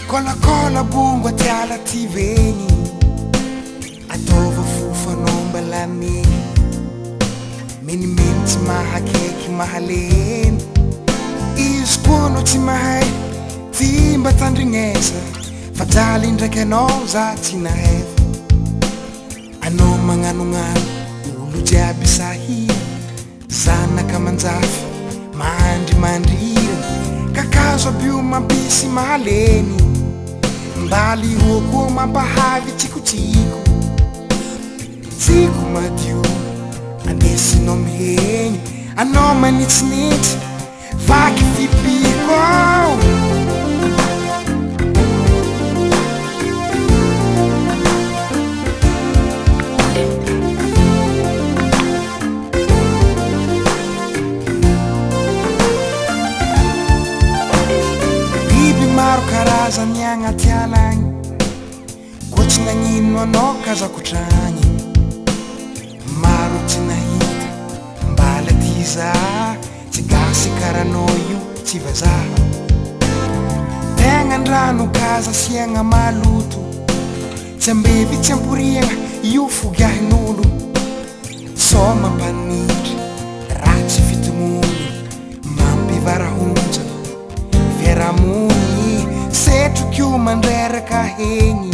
Kola bungo tiala tiveni atova fufanomba lami meni tsy mahakaiky mahaleny izy koa no tsy mahay ty mba tandrignesa fa jaly ndraiky anao za tsy nahefa anao magnanognano olo jiaby sahira zanaka manjafy mandrimandrira kakazo abio mampisy mahaleny mbaly hoko mampahavy tsikotsiko tsiko madio andesinao mihegny anao manitsinitsy vaky fipiko biby maro karazany agnaty alagny koa tsy nagnino anao kazakotragny maro tsy nahita mbala ty za tsy gasy karanao io tsy vazaha tegna andrano kaza siagna maloto tsy ambevy tsy amporiagna io fogiahin'olo so mampanitry ratsy fitomony mampivarahonja fiaramony setrokio mandreraka hegny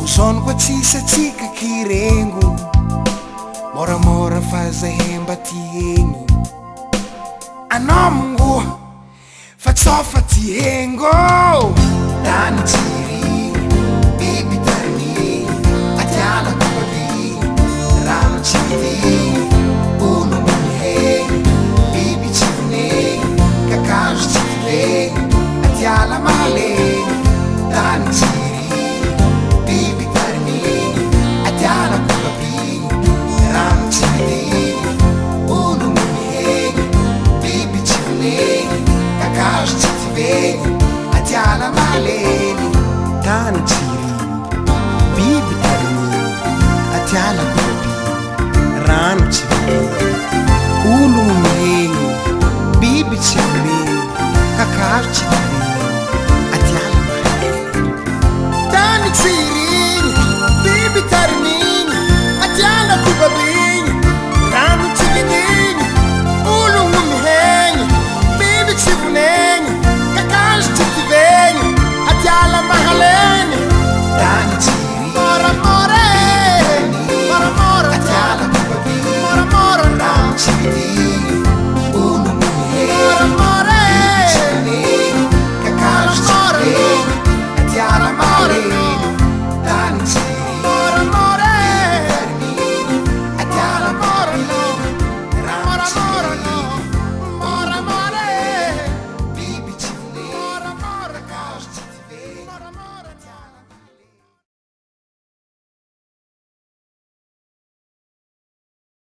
ozano koa tsisy atsika kirengo moramora fazahemba ty hegny anao mongoa fa tsofa ty hengo tany tsiry biby tariny atiala kobaby rano tsy vidiny olo mamihegny biby tsy vonegny kakazo tsy vilegny atiala mahaleny tany tsiry biby tariny atiala kobaby rano tsy vidiny olo mamihegny biby tsy vonegny kakazo tsy tivegny atiala mahaleny tany tsiry biby tariny atiala kobaby rano tsy vidiny olo mamihegny biby tsy vonegny kakazo tsy